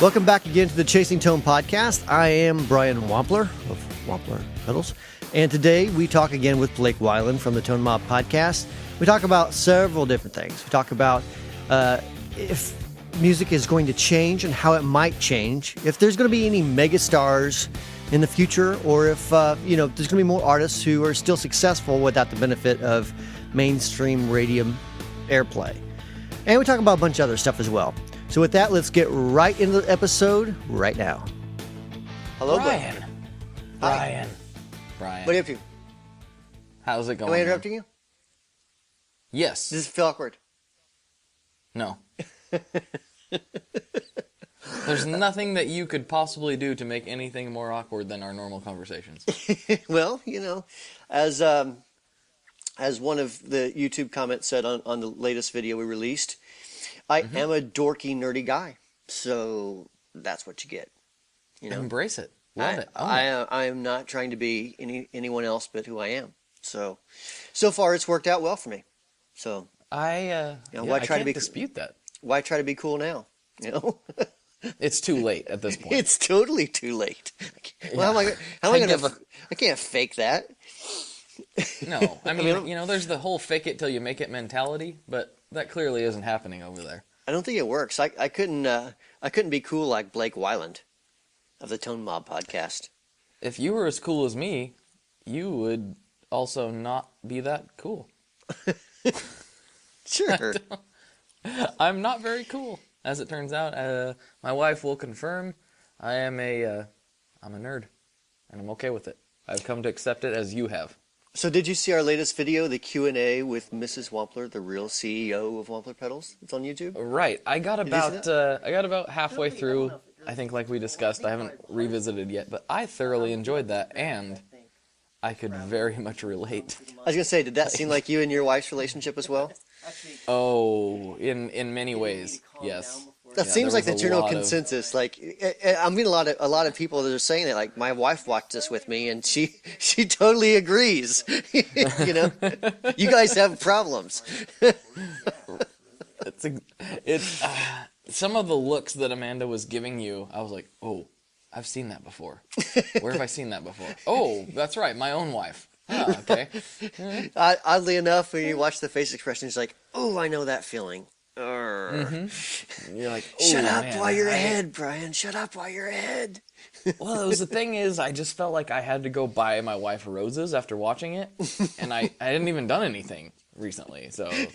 Welcome back again to the Chasing Tone podcast. I am Brian Wampler of Wampler Pedals, and today we talk again with Blake Weiland from the Tone Mob podcast. We talk about several different things. We talk about if music is going to change and how it might change, if there's going to be any megastars in the future, or if there's going to be more artists who are still successful without the benefit of mainstream radio airplay. And we talk about a bunch of other stuff as well. So with that, let's get right into the episode right now. Hello, Brian. Blake. Brian. What are you up to? How's it going? Am I interrupting you? Yes. Does it feel awkward? No. There's nothing that you could possibly do to make anything more awkward than our normal conversations. Well, as one of the YouTube comments said on the latest video we released, I am a dorky, nerdy guy. So that's what you get. Embrace it. Love it. I am not trying to be anyone else but who I am. So far it's worked out well for me. So I can't dispute that. Why try to be cool now? It's too late at this point. It's totally too late. Well, I can't fake that. No, I mean, there's the whole fake it till you make it mentality, but that clearly isn't happening over there. I don't think it works. I couldn't be cool like Blake Weiland of the Tone Mob podcast. If you were as cool as me, you would also not be that cool. Sure. I'm not very cool, as it turns out. My wife will confirm I'm a nerd, and I'm okay with it. I've come to accept it as you have. So did you see our latest video, the Q&A with Mrs. Wampler, the real CEO of Wampler Pedals? It's on YouTube? Right. I got about halfway through, I think, like we discussed. I haven't revisited yet, but I thoroughly enjoyed that, and I could very much relate. I was going to say, did that seem like you and your wife's relationship as well? Oh, in many ways, yes. That seems like the general consensus. Like, I'm getting a lot of people that are saying that. Like, my wife watched this with me, and she totally agrees. You guys have problems. It's some of the looks that Amanda was giving you. I was like, oh, I've seen that before. Where have I seen that before? Oh, that's right, my own wife. Oh, okay. Oddly enough, when you watch the face expression, it's like, oh, I know that feeling. You're like, oh, shut up man, while you're ahead, Brian. Shut up while you're ahead. Well, the thing is, I just felt like I had to go buy my wife roses after watching it, and I hadn't even done anything recently, so, I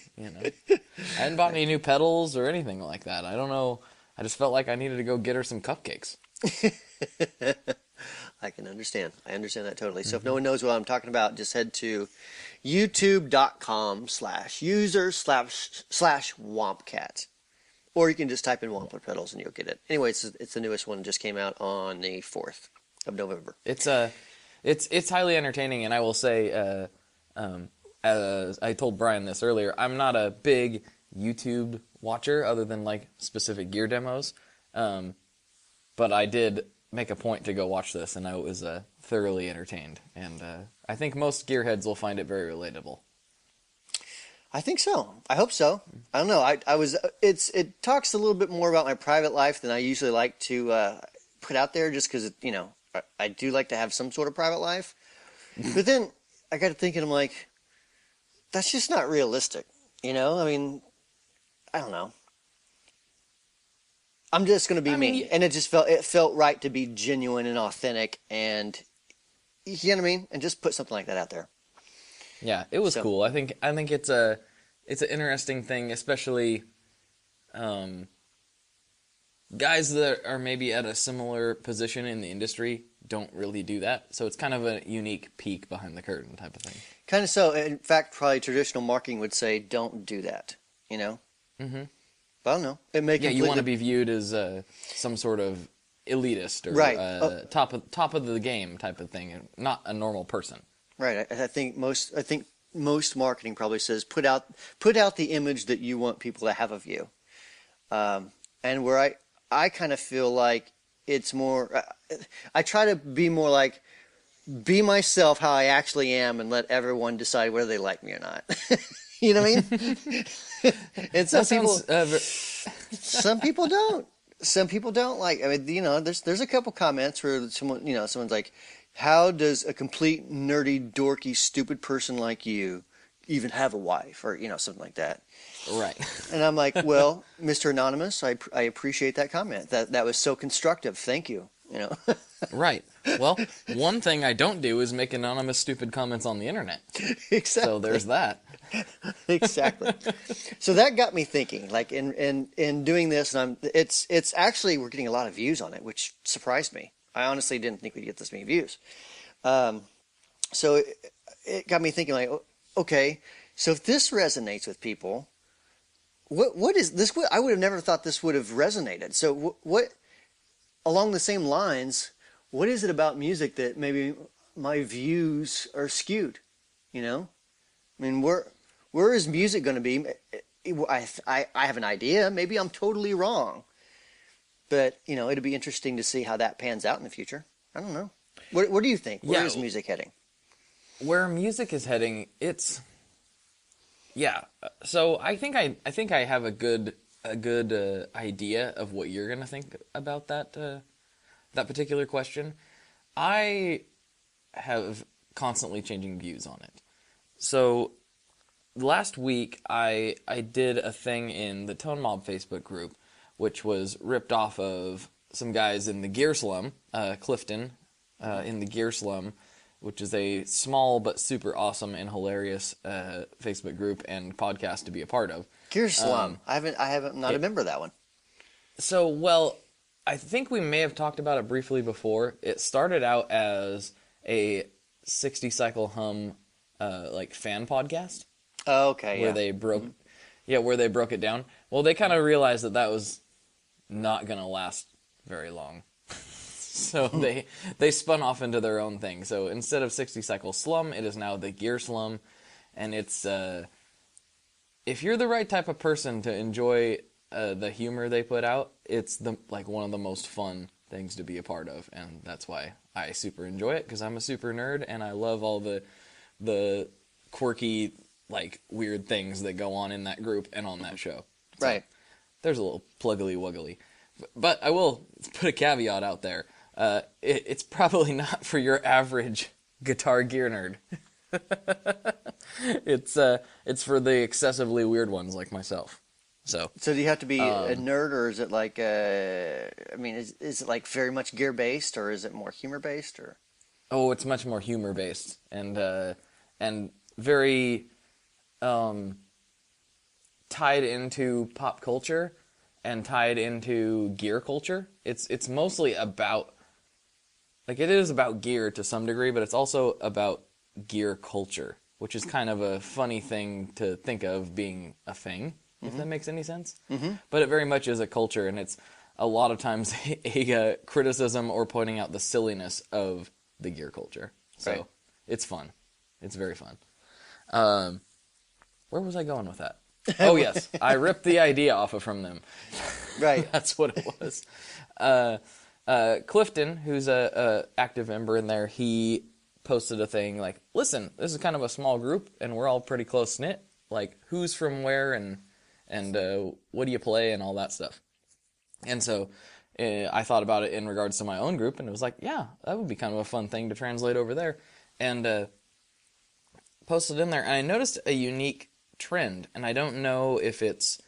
hadn't bought any new pedals or anything like that. I don't know. I just felt like I needed to go get her some cupcakes. I can understand. I understand that totally. So if no one knows what I'm talking about, just head to youtube.com/user/Wampcat. Or you can just type in Wampler Pedals and you'll get it. Anyway, it's the newest one. It just came out on the 4th of November. It's highly entertaining, and I will say, as I told Brian this earlier, I'm not a big YouTube watcher other than like specific gear demos. But I did make a point to go watch this, and I was thoroughly entertained. And I think most gearheads will find it very relatable. I think so. I hope so. I don't know. It talks a little bit more about my private life than I usually like to put out there, just because I do like to have some sort of private life. But then I got to thinking, I'm like, that's just not realistic. I mean, I don't know. I'm just going to be me, and it felt right to be genuine and authentic, and you know what I mean, and just put something like that out there. Yeah, it was cool. I think it's an interesting thing, especially guys that are maybe at a similar position in the industry don't really do that. So it's kind of a unique peek behind the curtain type of thing. Kind of so. In fact, probably traditional marketing would say, "Don't do that." Mm-hmm. But I don't know. You want to be viewed as some sort of elitist or right. Top of the game type of thing, not a normal person. Right. I think most marketing probably says put out the image that you want people to have of you. And where I kind of feel like it's more. I try to be more like be myself how I actually am, and let everyone decide whether they like me or not. You know what I mean? And some people don't. some people don't like. I mean, there's a couple comments where someone's like, "How does a complete nerdy, dorky, stupid person like you even have a wife?" Or something like that. Right. And I'm like, "Well, Mr. Anonymous, I appreciate that comment. That was so constructive. Thank you." Right. Well, one thing I don't do is make anonymous stupid comments on the internet. Exactly. So there's that. Exactly. So that got me thinking, like in doing this, and it's actually, we're getting a lot of views on it, which surprised me. I honestly didn't think we'd get this many views. So it got me thinking, like, okay, so if this resonates with people, what is this? I would have never thought this would have resonated. So what along the same lines, what is it about music that maybe my views are skewed? I mean, where is music going to be? I have an idea. Maybe I'm totally wrong. But, it'd be interesting to see how that pans out in the future. I don't know. What do you think? Where is music heading? Where music is heading, yeah. So I think I have a good idea of what you're gonna think about that particular question. I have constantly changing views on it. So last week I did a thing in the Tone Mob Facebook group, which was ripped off of some guys in the Gear Salon, Clifton, in the Gear Salon, which is a small but super awesome and hilarious Facebook group and podcast to be a part of. Gear Salon. I haven't a member of that one. So, well, I think we may have talked about it briefly before. It started out as a 60 cycle hum like fan podcast. Oh, okay. Where they broke where they broke it down. Well, they kind of realized that was not going to last very long. So they spun off into their own thing. So instead of 60 Cycle Slum, it is now the Gear Slum. And it's, if you're the right type of person to enjoy the humor they put out, it's one of the most fun things to be a part of. And that's why I super enjoy it, because I'm a super nerd and I love all the quirky, weird things that go on in that group and on that show. So right. There's a little pluggly wuggly. But I will put a caveat out there. It's probably not for your average guitar gear nerd. It's for the excessively weird ones like myself. So do you have to be a nerd, or is it is it like very much gear based, or is it more humor based, or? Oh, it's much more humor based and very tied into pop culture and tied into gear culture. It's mostly about, it is about gear to some degree, but it's also about gear culture, which is kind of a funny thing to think of being a thing, if that makes any sense. Mm-hmm. But it very much is a culture, and it's a lot of times a criticism or pointing out the silliness of the gear culture. So right. It's fun. It's very fun. Where was I going with that? Oh, yes. I ripped the idea off from them. Right. That's what it was. Clifton, who's a active member in there, he posted a thing like, listen, this is kind of a small group, and we're all pretty close-knit. Who's from where, and what do you play, and all that stuff. And so I thought about it in regards to my own group, and it was like, yeah, that would be kind of a fun thing to translate over there. And posted in there, and I noticed a unique trend, and I don't know if it's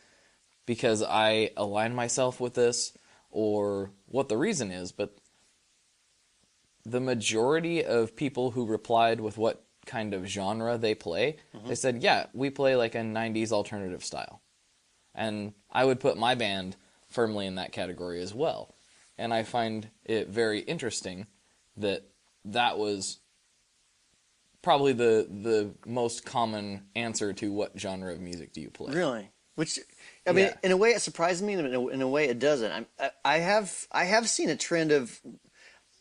because I align myself with this or what the reason is, but the majority of people who replied with what kind of genre they play, they said, yeah, we play a 90s alternative style. And I would put my band firmly in that category as well. And I find it very interesting that was probably the most common answer to what genre of music do you play. Really? Which, I mean, in a way it surprises me, and in a way it doesn't. I have seen a trend of,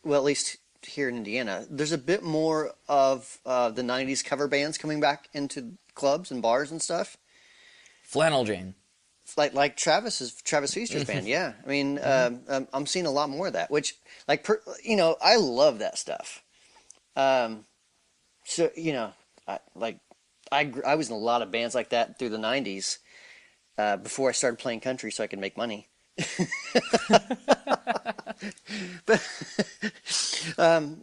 well, at least here in Indiana, there's a bit more of the 90s cover bands coming back into clubs and bars and stuff. Flannel Jane. Like Travis Feaster's band, yeah. I mean, I'm seeing a lot more of that, which, I love that stuff. So, I was in a lot of bands like that through the 90s before I started playing country so I could make money.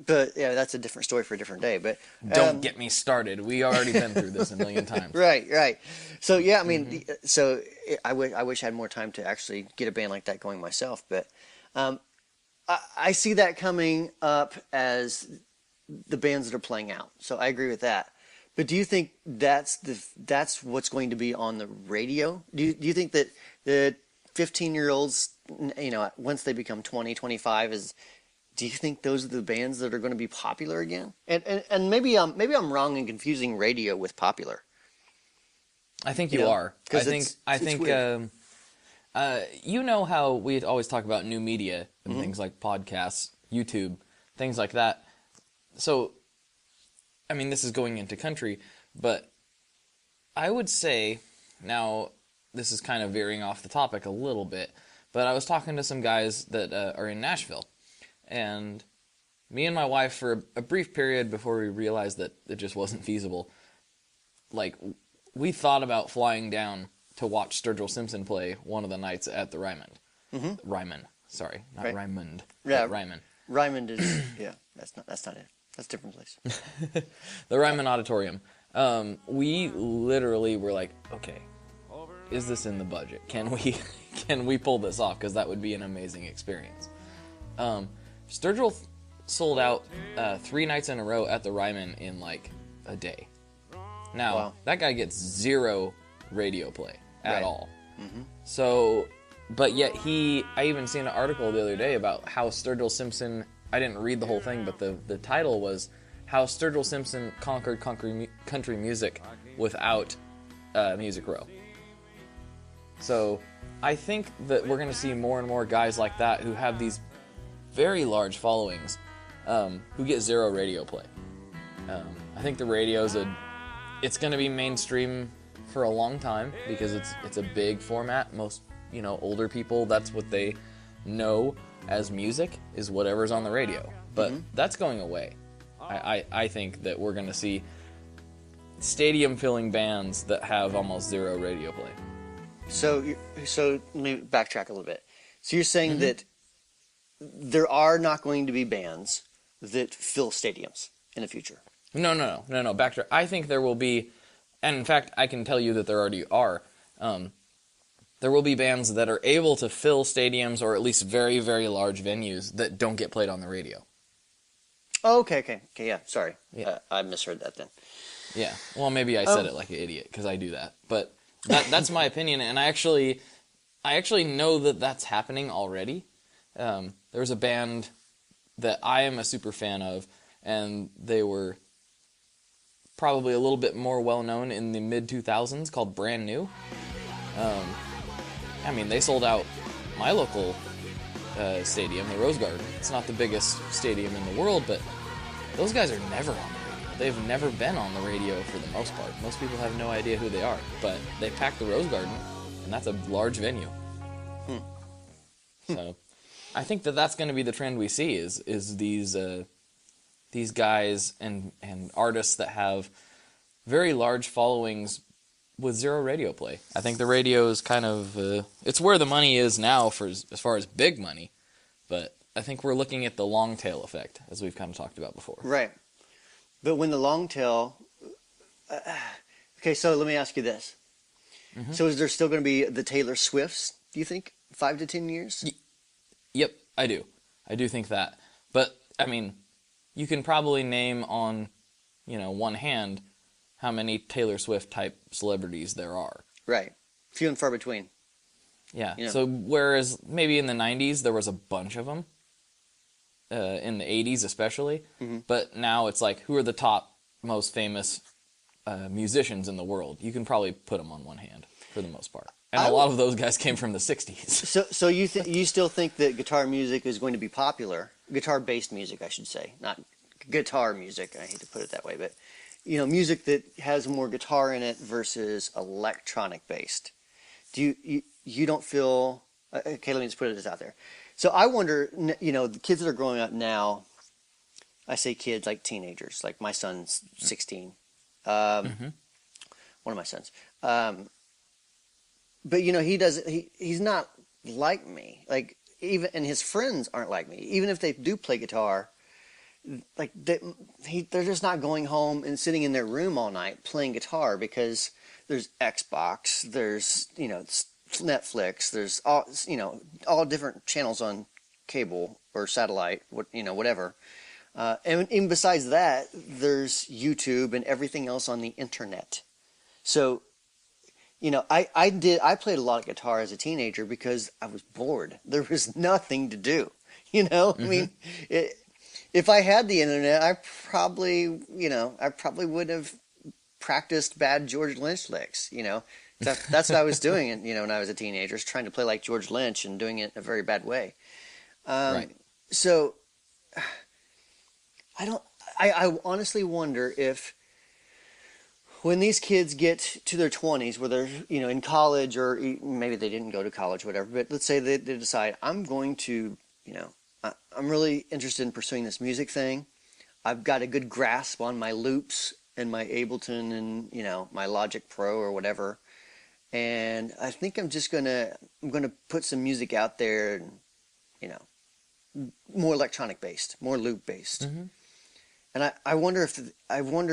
But yeah, that's a different story for a different day. But Don't get me started. We already been through this a million times. right. So yeah, I mean, so I wish I had more time to actually get a band like that going myself. But I see that coming up as the bands that are playing out. So I agree with that. But do you think that's what's going to be on the radio? Do you think that the 15-year-olds, once they become 20, 25, do you think those are the bands that are going to be popular again? And maybe I'm wrong in confusing radio with popular. I think you are. I think weird. you know how we always talk about new media and things like podcasts, YouTube, things like that. So, I mean, this is going into country, but I would say, now this is kind of veering off the topic a little bit, but I was talking to some guys that are in Nashville, and me and my wife, for a brief period before we realized that it just wasn't feasible, like, we thought about flying down to watch Sturgill Simpson play one of the nights at the Ryman. Ryman, sorry, not Right. Raymond. Yeah, Ryman. Ryman is that's not it. That's a different place. The Ryman Auditorium. We literally were like, okay, is this in the budget? Can we pull this off? Because that would be an amazing experience. Sturgill sold out 3 nights in a row at the Ryman in like a day. Now, Wow. that guy gets 0 radio play at Right. all. So, but yet I even seen an article the other day about how Sturgill Simpson, I didn't read the whole thing, but the title was how Sturgill Simpson conquered country music without Music Row. So I think that we're going to see more and more guys like that who have these very large followings who get 0 radio play. I think the radio's it's going to be mainstream for a long time because it's a big format. Most older people, that's what they know as music, is whatever's on the radio. But that's going away. I think that we're going to see stadium-filling bands that have almost 0 radio play. So let me backtrack a little bit. So you're saying that there are not going to be bands that fill stadiums in the future? No. Backtrack. I think there will be, and in fact, I can tell you that there already are. There will be bands that are able to fill stadiums or at least very, very large venues that don't get played on the radio. Oh, okay, yeah, sorry. Yeah. I misheard that then. Yeah, well, maybe I said it like an idiot, because I do that. But that's my opinion, and I actually know that that's happening already. There's a band that I am a super fan of, and they were probably a little bit more well-known in the mid-2000s, called Brand New. I mean, they sold out my local stadium, the Rose Garden. It's not the biggest stadium in the world, but those guys are never on the radio. They've never been on the radio for the most part. Most people have no idea who they are, but they packed the Rose Garden, and that's a large venue. So I think that that's going to be the trend we see is these guys and artists that have very large followings with 0 radio play. I think the radio is kind of it's where the money is now for as far as big money, but I think we're looking at the long tail effect, as we've kind of talked about before. Right. But when the long tail... okay, so let me ask you this. So is there still going to be the Taylor Swifts, do you think, 5 to 10 years? Yep, I do. I do think that. But, I mean, you can probably name on, one hand how many Taylor Swift-type celebrities there are. Right. Few and far between. Yeah. So whereas maybe in the 90s there was a bunch of them, in the 80s especially, but now it's like, who are the top most famous musicians in the world? You can probably put them on one hand for the most part. And a lot of those guys came from the 60s. So you still think that guitar music is going to be popular? Guitar-based music, I should say. Not guitar music. I hate to put it that way, but music that has more guitar in it versus electronic-based. Do you don't feel... Okay, let me just put this out there. So I wonder, the kids that are growing up now, I say kids like teenagers, like my son's 16. One of my sons. But, he's not like me. Like and his friends aren't like me. Even if they do play guitar, like they're just not going home and sitting in their room all night playing guitar because there's Xbox, there's Netflix, there's all different channels on cable or satellite, whatever. And even besides that, there's YouTube and everything else on the internet. So, I played a lot of guitar as a teenager because I was bored. There was nothing to do. I mean, if I had the internet, I probably would have practiced bad George Lynch licks. That's what I was doing, when I was a teenager, trying to play like George Lynch and doing it in a very bad way. Right. So I honestly wonder if when these kids get to their 20s, where they're, in college, or maybe they didn't go to college or whatever, but let's say they decide, I'm going to, I'm really interested in pursuing this music thing. I've got a good grasp on my loops and my Ableton and, my Logic Pro or whatever. And I think I'm going to put some music out there and, more electronic based, more loop based. Mm-hmm. And I wonder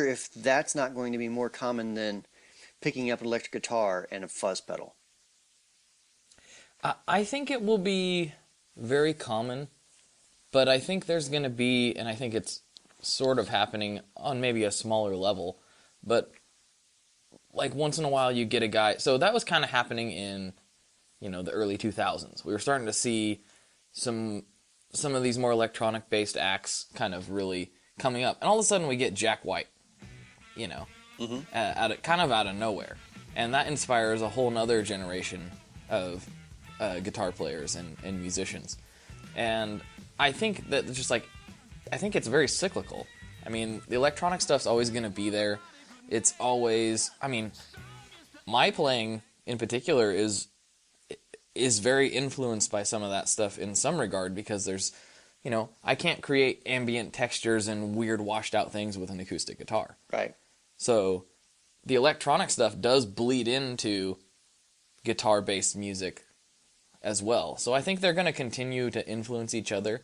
if that's not going to be more common than picking up an electric guitar and a fuzz pedal. I think it will be very common, but I think there's going to be, and I think it's sort of happening on maybe a smaller level, but like once in a while you get a guy. So that was kind of happening in, the early 2000s. We were starting to see some of these more electronic-based acts kind of really coming up. And all of a sudden we get Jack White, kind of out of nowhere. And that inspires a whole nother generation of guitar players and musicians. And I think that I think it's very cyclical. I mean, the electronic stuff's always going to be there. It's always, my playing in particular is very influenced by some of that stuff in some regard, because there's, I can't create ambient textures and weird washed out things with an acoustic guitar. Right. So the electronic stuff does bleed into guitar-based music as well. So I think they're going to continue to influence each other.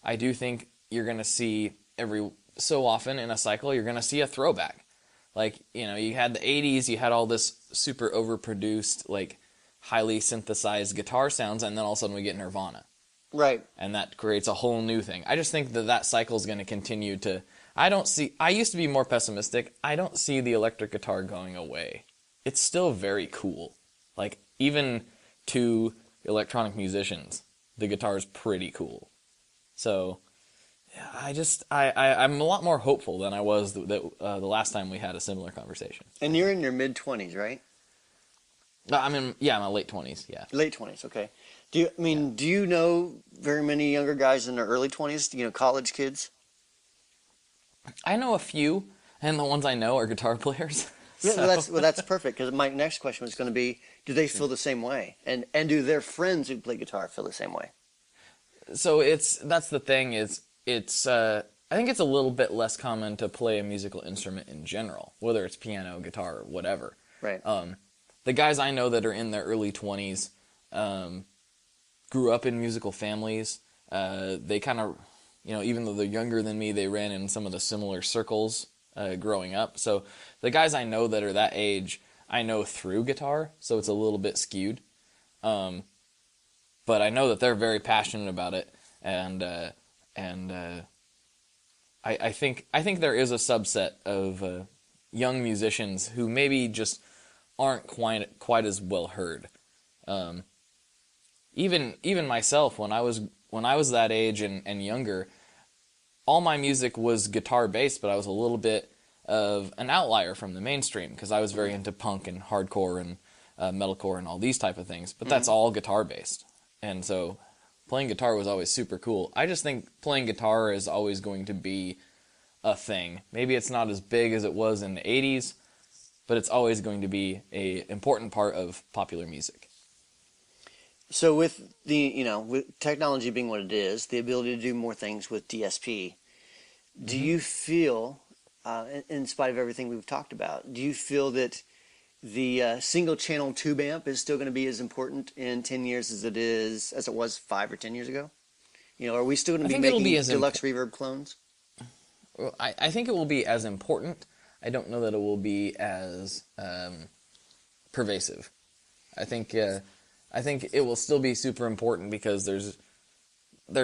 I do think you're going to see every so often in a cycle, you're going to see a throwback. Like, you had the 80s, you had all this super overproduced, like, highly synthesized guitar sounds, and then all of a sudden we get Nirvana. Right. And that creates a whole new thing. I just think that cycle is going to continue to... I used to be more pessimistic. I don't see the electric guitar going away. It's still very cool. Like, even to electronic musicians, the guitar is pretty cool. So, I'm a lot more hopeful than I was the last time we had a similar conversation. And you're in your mid-20s, right? I'm in my late 20s, yeah. Late 20s, okay. Do you know very many younger guys in their early 20s, college kids? I know a few, and the ones I know are guitar players. So. Well, that's perfect, because my next question was going to be, do they feel the same way? And do their friends who play guitar feel the same way? So that's the thing, I think it's a little bit less common to play a musical instrument in general, whether it's piano, guitar, or whatever. Right. The guys I know that are in their early 20s grew up in musical families. They kind of, even though they're younger than me, they ran in some of the similar circles growing up. So the guys I know that are that age, I know through guitar, so it's a little bit skewed. But I know that they're very passionate about it, and I think there is a subset of young musicians who maybe just aren't quite as well heard. Even myself, when I was that age and younger, all my music was guitar based, but I was a little bit of an outlier from the mainstream because I was very into punk and hardcore and metalcore and all these type of things. But that's all guitar based, and so playing guitar was always super cool. I just think playing guitar is always going to be a thing. Maybe it's not as big as it was in the 80s, but it's always going to be an important part of popular music. So with with technology being what it is, the ability to do more things with DSP, do you feel, in spite of everything we've talked about, do you feel that the single channel tube amp is still going to be as important in 10 years as it was 5 or 10 years ago? Are we still going I to be think it'll be making as deluxe reverb clones? Well, I think it will be as important. I don't know that it will be as pervasive. I think it will still be super important because there's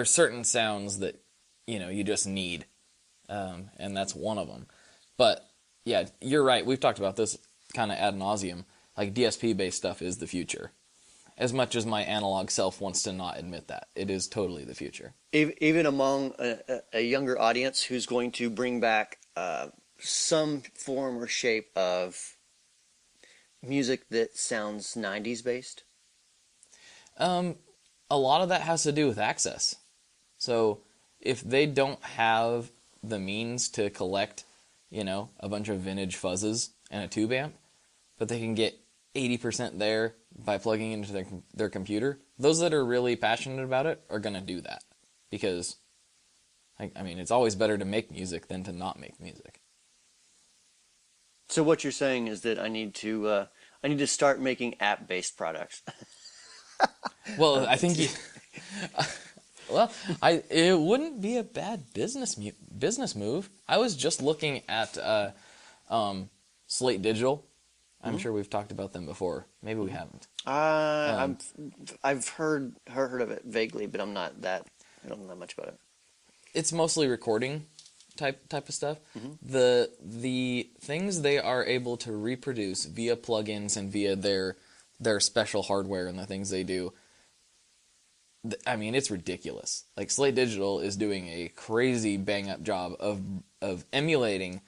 certain sounds that you just need, and that's one of them. But yeah, you're right. We've talked about this kind of ad nauseum. Like DSP based stuff is the future. As much as my analog self wants to not admit that, it is totally the future. Even among a younger audience who's going to bring back some form or shape of music that sounds 90s based? A lot of that has to do with access. So if they don't have the means to collect, a bunch of vintage fuzzes and a tube amp, but they can get 80% there by plugging into their computer, those that are really passionate about it are going to do that. Because, it's always better to make music than to not make music. So what you're saying is that I need to start making app-based products. Well, I think it wouldn't be a bad business move. I was just looking at Slate Digital. I'm sure we've talked about them before. Maybe we haven't. I've heard of it vaguely, but I don't know that much about it. It's mostly recording type of stuff. Mm-hmm. The things they are able to reproduce via plugins and via their special hardware and the things they do, it's ridiculous. Like Slate Digital is doing a crazy bang up job of emulating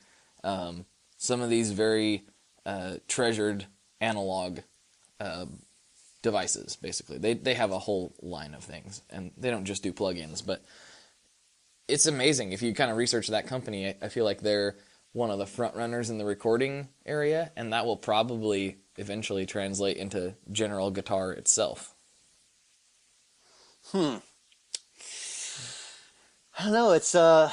some of these very treasured analog devices. Basically, they have a whole line of things, and they don't just do plugins, but it's amazing. If you kind of research that company, I feel like they're one of the front runners in the recording area, and that will probably eventually translate into general guitar itself. I don't know. It's I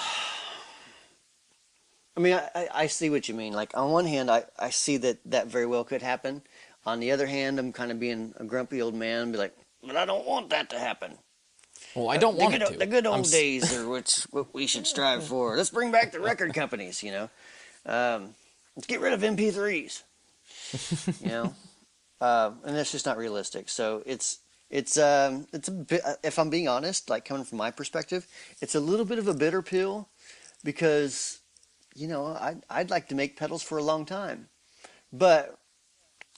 see what you mean. Like, on one hand, I see that very well could happen. On the other hand, I'm kind of being a grumpy old man and be like, but I don't want that to happen. Well, I don't want it to. The good old days are what we should strive for. Let's bring back the record companies, Let's get rid of MP3s, and that's just not realistic. So it's a bit, if I'm being honest, like coming from my perspective, it's a little bit of a bitter pill because, I'd like to make pedals for a long time. But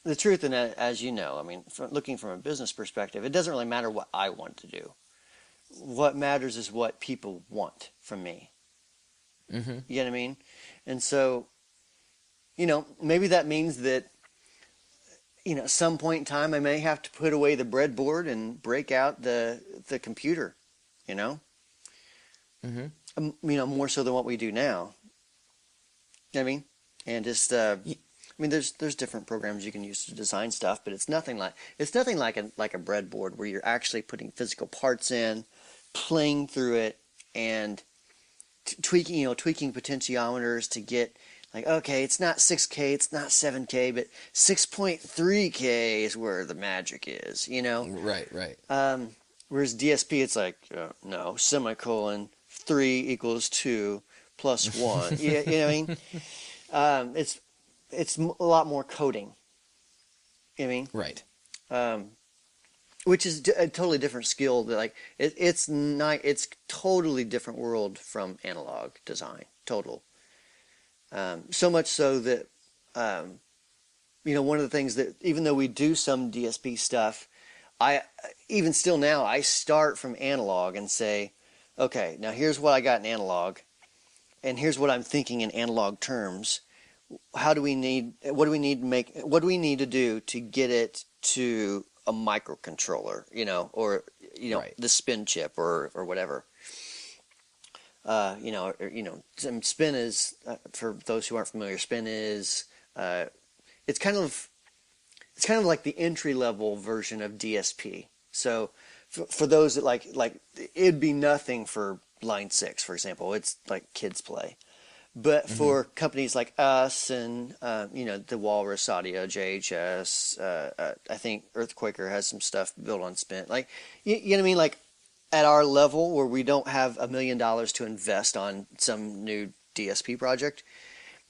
the truth, and as you know, looking from a business perspective, it doesn't really matter what I want to do. What matters is what people want from me. Mm-hmm. You know what I mean? And so, maybe that means that, at some point in time, I may have to put away the breadboard and break out the computer, Mm-hmm. More so than what we do now. You know what I mean? And just, there's different programs you can use to design stuff, but it's nothing like a breadboard where you're actually putting physical parts in, playing through it, and tweaking potentiometers to get, like, okay, it's not 6K, it's not 7K, but 6.3K is where the magic is, Right. Whereas DSP, it's like, no, semicolon, 3 equals 2 plus 1. You know what I mean? It's a lot more coding. You know what I mean? Right. Which is a totally different skill. That it's totally different world from analog design. Total. So much so that, one of the things that, even though we do some DSP stuff, even still now, I start from analog and say, okay, now here's what I got in analog, and here's what I'm thinking in analog terms. What do we need to do to get it to a microcontroller, or right. the spin chip or whatever. Spin is, for those who aren't familiar, spin is it's kind of like the entry level version of DSP. So for those that like it'd be nothing for line 6, for example. It's like kids play. But for companies like us and, the Walrus Audio, JHS, I think Earthquaker has some stuff built on spin. Like, you know what I mean? Like, at our level where we don't have $1 million to invest on some new DSP project,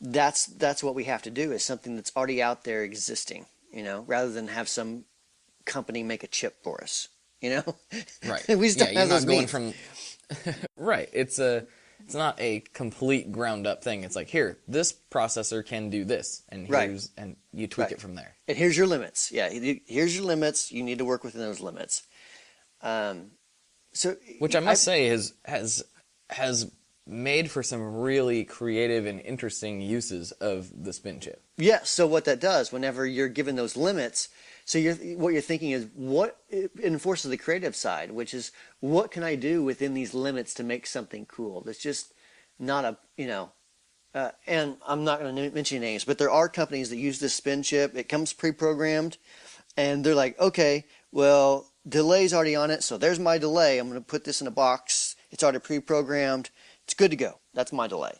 that's what we have to do, is something that's already out there existing, rather than have some company make a chip for us, Right. We just don't you're have not those going means. from right. It's not a complete ground up thing. It's like, here, this processor can do this, and and you tweak it from there. And here's your limits. Yeah, here's your limits. You need to work within those limits. Which I must say has made for some really creative and interesting uses of the spin chip. Yeah, so what that does, whenever you're given those limits, what you're thinking is, what it enforces the creative side, which is, what can I do within these limits to make something cool? That's just not and I'm not going to mention names, but there are companies that use this spin chip. It comes pre-programmed, and they're like, okay, well, delay's already on it, so there's my delay. I'm going to put this in a box. It's already pre-programmed. It's good to go. That's my delay.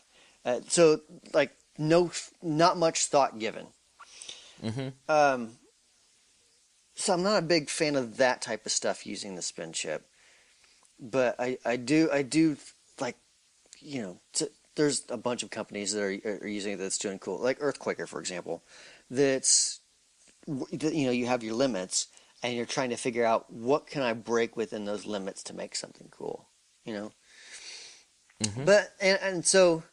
So, like, not much thought given. So I'm not a big fan of that type of stuff using the spin chip, but I do like, there's a bunch of companies that are using it that's doing cool, like Earthquaker, for example. You have your limits, and you're trying to figure out, what can I break within those limits to make something cool, But and so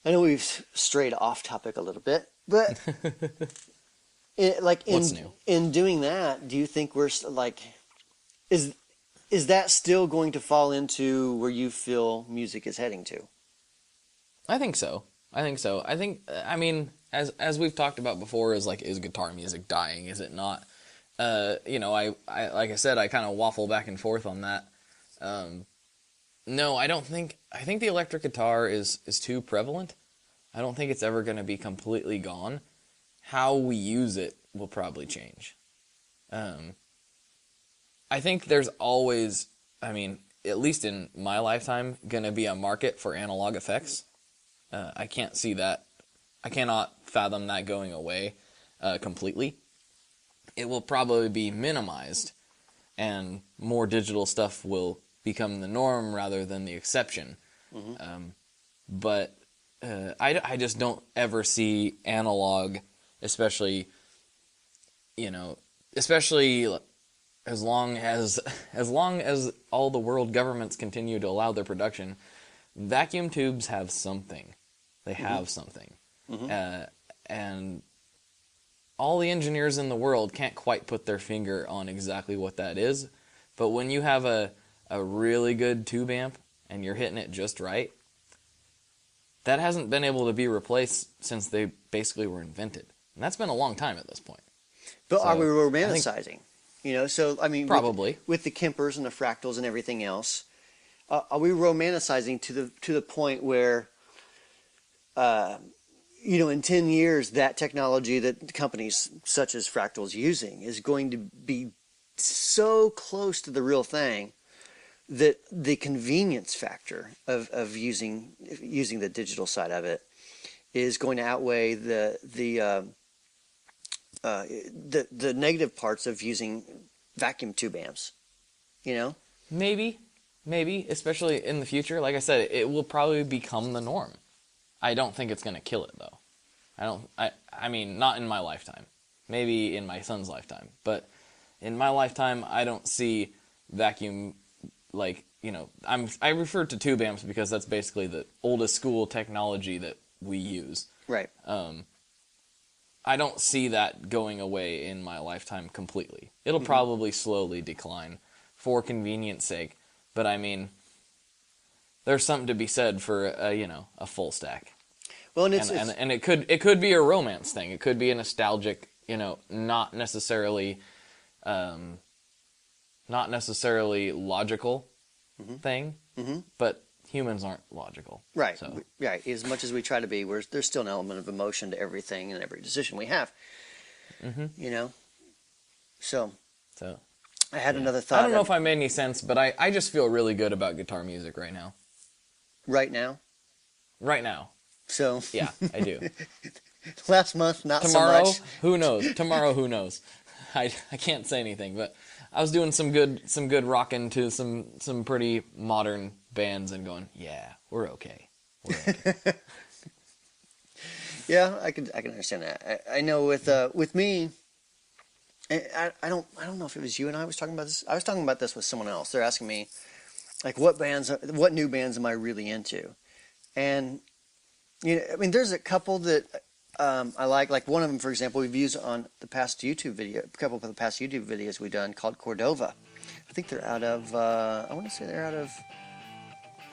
I know we've strayed off topic a little bit, but What's new? In doing that, do you think we're is that still going to fall into where you feel music is heading to? I think so. I mean, as we've talked about before, is guitar music dying? Is it not? I like I said, I kind of waffle back and forth on that. No, I don't think. I think the electric guitar is too prevalent. I don't think it's ever going to be completely gone. How we use it will probably change. I think there's always, at least in my lifetime, going to be a market for analog effects. I can't see that. I cannot fathom that going away completely. It will probably be minimized, and more digital stuff will become the norm rather than the exception. But I just don't ever see analog, especially as long as all the world governments continue to allow their production, vacuum tubes have something. They have something. And all the engineers in the world can't quite put their finger on exactly what that is. But when you have a really good tube amp and you're hitting it just right, that hasn't been able to be replaced since they basically were invented. And that's been a long time at this point. But are we romanticizing? Probably. With the Kempers and the Fractals and everything else, are we romanticizing to the point where, in 10 years, that technology that companies such as Fractal's using is going to be so close to the real thing that the convenience factor of using the digital side of it is going to outweigh the negative parts of using vacuum tube amps, Maybe, especially in the future. Like I said, it will probably become the norm. I don't think it's going to kill it, though. I mean, not in my lifetime. Maybe in my son's lifetime. But in my lifetime, I don't see vacuum, I refer to tube amps because that's basically the oldest school technology that we use. Right. I don't see that going away in my lifetime completely. It'll probably slowly decline for convenience sake, but there's something to be said for a full stack. Well, and it could be a romance thing. It could be a nostalgic, not necessarily logical thing, but humans aren't logical. Right. So. Right. As much as we try to be, there's still an element of emotion to everything and every decision we have. So I had another thought. I don't know if I made any sense, but I just feel really good about guitar music right now. Right now? right now. So Yeah, I do. last month, not Tomorrow, so much. who knows? Tomorrow, who knows? I can't say anything, but I was doing some good rocking to some pretty modern bands and going, yeah, we're okay. We're okay. Yeah, I can understand that. I know with me, I don't know if it was you and I was talking about this. I was talking about this with someone else. They're asking me, like, what new bands am I really into? And I mean, there's a couple that I like. Like one of them, for example, we've used on a couple of the past YouTube videos we've done called Cordova. I think they're out of. I want to say they're out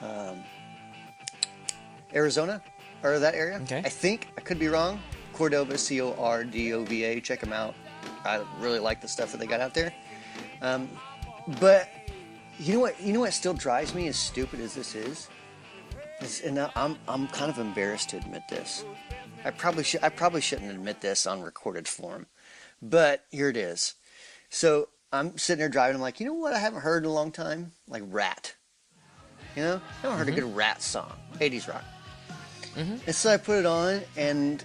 of Arizona or that area. Okay. I think I could be wrong. Cordova, Cordova. Check them out. I really like the stuff that they got out there. But you know what still drives me, as stupid as this is, and I'm kind of embarrassed to admit this. I probably shouldn't admit this on recorded form, but here it is. So I'm sitting there driving. I'm like, you know what? I haven't heard in a long time, like Rat. I haven't heard a good Rat song, 80s rock. And so I put it on, and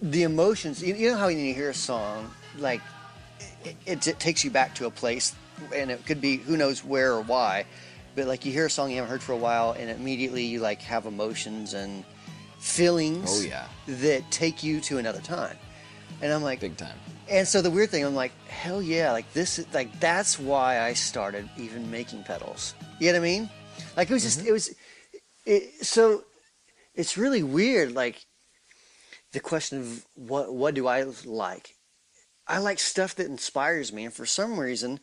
the emotions. You know how when you hear a song, like it takes you back to a place, and it could be who knows where or why, but like you hear a song you haven't heard for a while, and immediately you like have emotions and feelings. Oh yeah. That take you to another time. And I'm like, big time. And so the weird thing, I'm like, hell yeah, like this is like that's why I started even making pedals. You know what I mean? Like it was just so it's really weird. Like the question of what do I like? I like stuff that inspires me, and for some reason,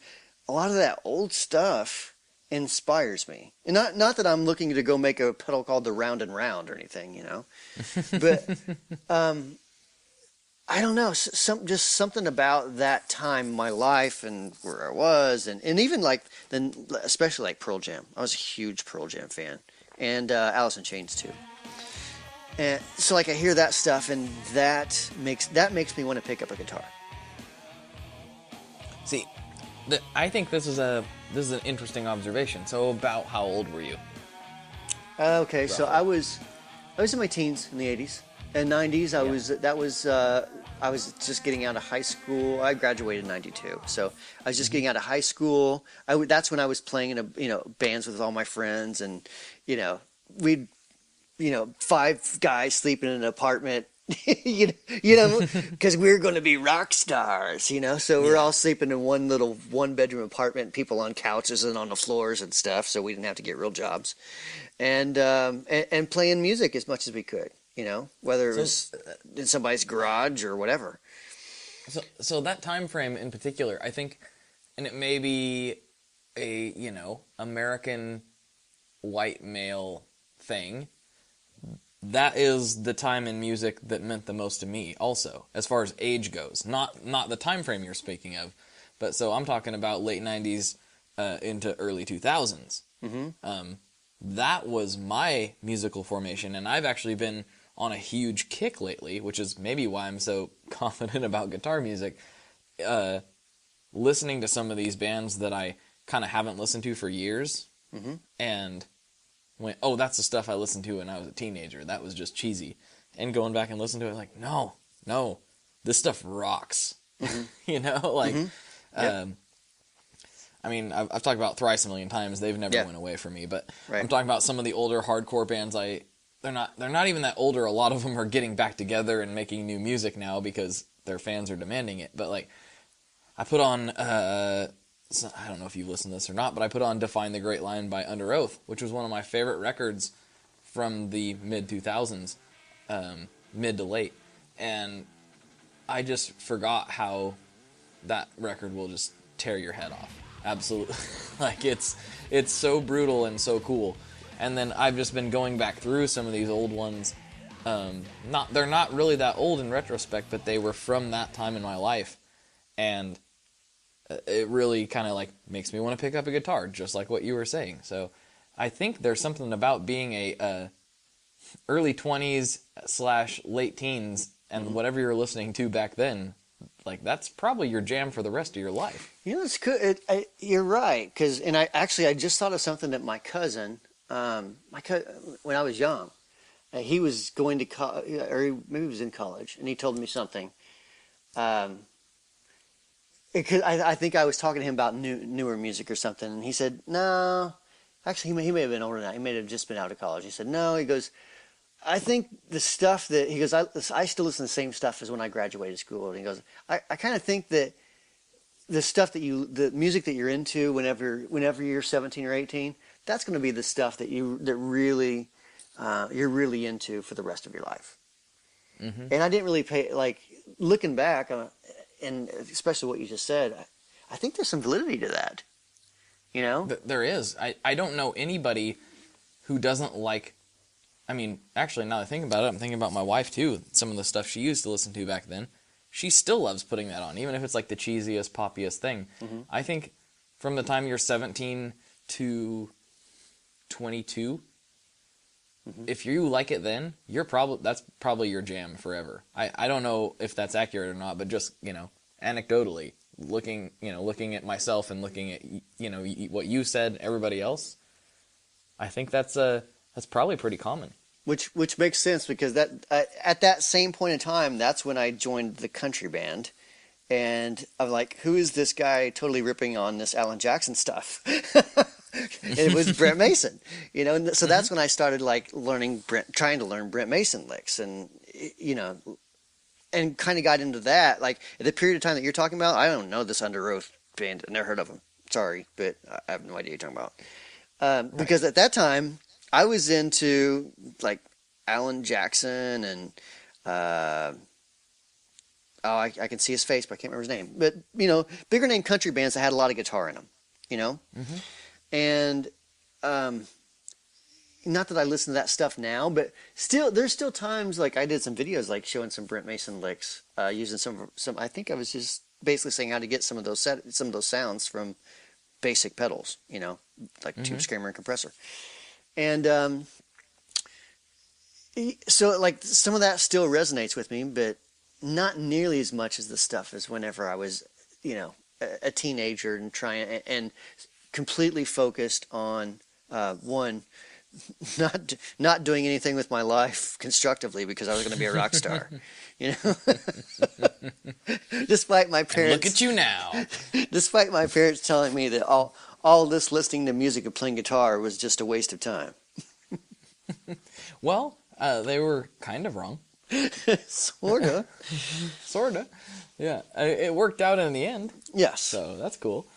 a lot of that old stuff inspires me. And not that I'm looking to go make a pedal called the Round and Round or anything, but I don't know, just something about that time in my life and where I was, and even like then especially like Pearl Jam. I was a huge Pearl Jam fan, and Alice in Chains too. And so like I hear that stuff, and that makes me want to pick up a guitar. See, I think this is an interesting observation. So about how old were you? Okay, Roughly. so I was in my teens in the 80s and 90s. I was just getting out of high school. I graduated in 92. So I was just getting out of high school. That's when I was playing in bands with all my friends, and we'd 5 guys sleeping in an apartment. Because we were going to be rock stars, so we're all sleeping in one little 1-bedroom apartment, people on couches and on the floors and stuff, so we didn't have to get real jobs, and playing music as much as we could, whether it was in somebody's garage or whatever. So that time frame in particular, I think, and it may be a American white male thing. That is the time in music that meant the most to me also, as far as age goes. Not the time frame you're speaking of, but so I'm talking about late 90s into early 2000s. That was my musical formation, and I've actually been on a huge kick lately, which is maybe why I'm so confident about guitar music, listening to some of these bands that I kind of haven't listened to for years, and went, oh, that's the stuff I listened to when I was a teenager. That was just cheesy. And going back and listening to it, like, no, this stuff rocks. I mean, I've talked about Thrice a million times. They've never went away from me. But right. I'm talking about some of the older hardcore bands. They're not even that older. A lot of them are getting back together and making new music now because their fans are demanding it. But like, I put on. I don't know if you've listened to this or not, but I put on Define the Great Line by Under Oath, which was one of my favorite records from the mid-2000s, mid to late. And I just forgot how that record will just tear your head off. Absolutely. Like, it's so brutal and so cool. And then I've just been going back through some of these old ones. They're not really that old in retrospect, but they were from that time in my life. And it really kind of like makes me want to pick up a guitar, just like what you were saying. So I think there's something about being a early 20s / late teens and whatever you're listening to back then, like that's probably your jam for the rest of your life. It's good. You're right, I just thought of something that my cousin, when I was young, he was going to maybe he was in college, and he told me something. I think I was talking to him about newer music or something, and he said, no, actually, he may have been older than that. He may have just been out of college. He said, no, he goes, I think the stuff that, he goes, I still listen to the same stuff as when I graduated school. And he goes, I kind of think that the stuff the music that you're into whenever you're 17 or 18, that's going to be the stuff that really, you're really into for the rest of your life. Mm-hmm. And I didn't really looking back, and especially what you just said, I think there's some validity to that. You know? There is. I don't know anybody who doesn't like, I mean, actually, now that I think about it, I'm thinking about my wife, too. Some of the stuff she used to listen to back then. She still loves putting that on, even if it's like the cheesiest, poppiest thing. Mm-hmm. I think from the time you're 17 to 22, mm-hmm. if you like it then, that's probably your jam forever. I don't know if that's accurate or not, but just, anecdotally, looking at myself and looking at, what you said, everybody else, I think that's probably pretty common. Which makes sense, because that at that same point in time, that's when I joined the country band, and I'm like, who is this guy totally ripping on this Alan Jackson stuff? And it was Bret Mason, and so that's when I started trying to learn Bret Mason licks, and and kind of got into that. Like at the period of time that you're talking about, I don't know this Under Oath band. I never heard of them. Sorry, but I have no idea what you're talking about. Because at that time, I was into like Alan Jackson and I can see his face, but I can't remember his name. But bigger name country bands that had a lot of guitar in them. Mm-hmm. And not that I listen to that stuff now, but there's still times like I did some videos like showing some Bret Mason licks, using some. I think I was just basically saying how to get some of those sounds from basic pedals, like mm-hmm. tube screamer and compressor. And so like some of that still resonates with me, but not nearly as much as the stuff as whenever I was, a teenager and trying and completely focused on one, not doing anything with my life constructively because I was going to be a rock star, Despite my parents. And look at you now. Despite my parents telling me that all this listening to music and playing guitar was just a waste of time. Well, they were kind of wrong. Sorta. Sorta. Yeah. It worked out in the end. Yes. So that's cool.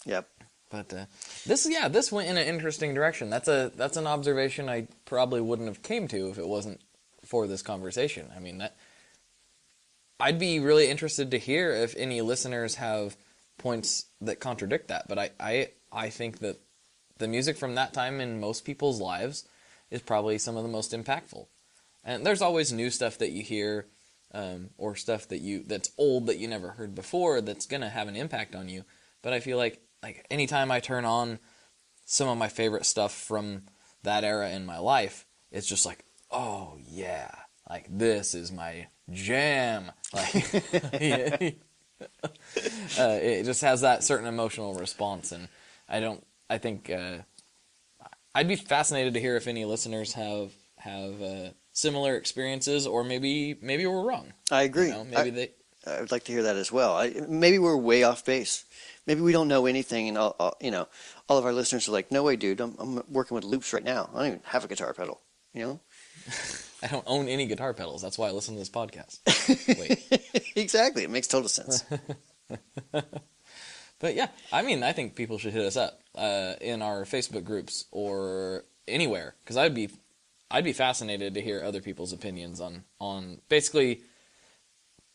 Yep. But this went in an interesting direction. That's an observation I probably wouldn't have came to if it wasn't for this conversation. I mean, I'd be really interested to hear if any listeners have points that contradict that. But I think that the music from that time in most people's lives is probably some of the most impactful. And there's always new stuff that you hear, or stuff that's old that you never heard before that's gonna have an impact on you. But I feel like anytime I turn on some of my favorite stuff from that era in my life, it's just like, oh yeah, like this is my jam. Like it just has that certain emotional response, and I think I'd be fascinated to hear if any listeners have similar experiences, or maybe we're wrong. I agree. I would like to hear that as well. Maybe we're way off base. Maybe we don't know anything, and all of our listeners are like, "No way, dude! I'm working with loops right now. I don't even have a guitar pedal." I don't own any guitar pedals. That's why I listen to this podcast. Wait. Exactly. It makes total sense. But yeah, I mean, I think people should hit us up in our Facebook groups or anywhere, because I'd be fascinated to hear other people's opinions on basically.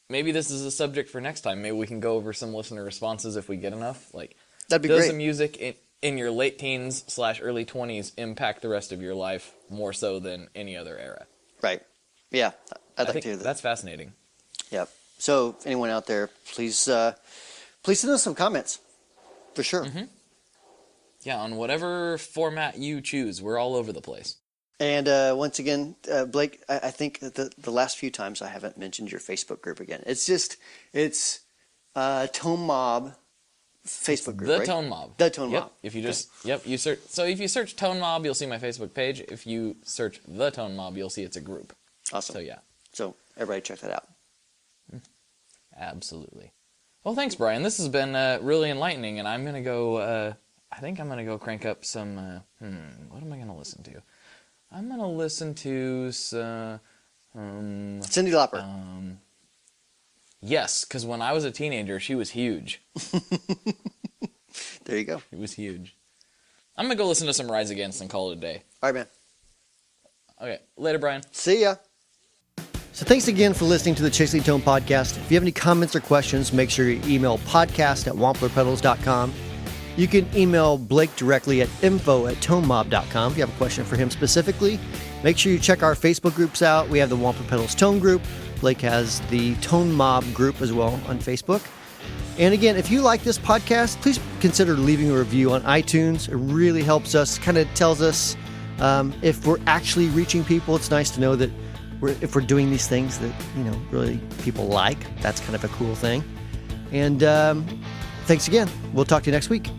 Maybe this is a subject for next time. Maybe we can go over some listener responses if we get enough. Like, that'd be great. Does the music in your late teens / early 20s impact the rest of your life more so than any other era? Right. Yeah, I'd like to hear that. That's fascinating. Yep. So, if anyone out there, please send us some comments, for sure. Mm-hmm. Yeah, on whatever format you choose. We're all over the place. And once again, Blake, I think that the last few times I haven't mentioned your Facebook group again. It's Tone Mob Facebook group, The right? Tone Mob. The Tone Yep. Mob. If you just you search. So if you search Tone Mob, you'll see my Facebook page. If you search The Tone Mob, you'll see it's a group. Awesome. So yeah. So everybody check that out. Absolutely. Well, thanks, Brian. This has been really enlightening, and I'm gonna go. I think I'm gonna go crank up some. What am I gonna listen to? I'm gonna listen to some. Cyndi Lauper. Yes, because when I was a teenager, she was huge. There you go. It was huge. I'm gonna go listen to some Rise Against and call it a day. All right, man. Okay, later, Brian. See ya. So thanks again for listening to the Chasing Tone podcast. If you have any comments or questions, make sure you email podcast@wamplerpedals.com. You can email Blake directly at info@tonemob.com if you have a question for him specifically. Make sure you check our Facebook groups out. We have the Wampler Pedals Tone group. Blake has the Tone Mob group as well on Facebook. And again, if you like this podcast, please consider leaving a review on iTunes. It really helps us, kind of tells us if we're actually reaching people. It's nice to know that if we're doing these things that, really people like. That's kind of a cool thing. And thanks again. We'll talk to you next week.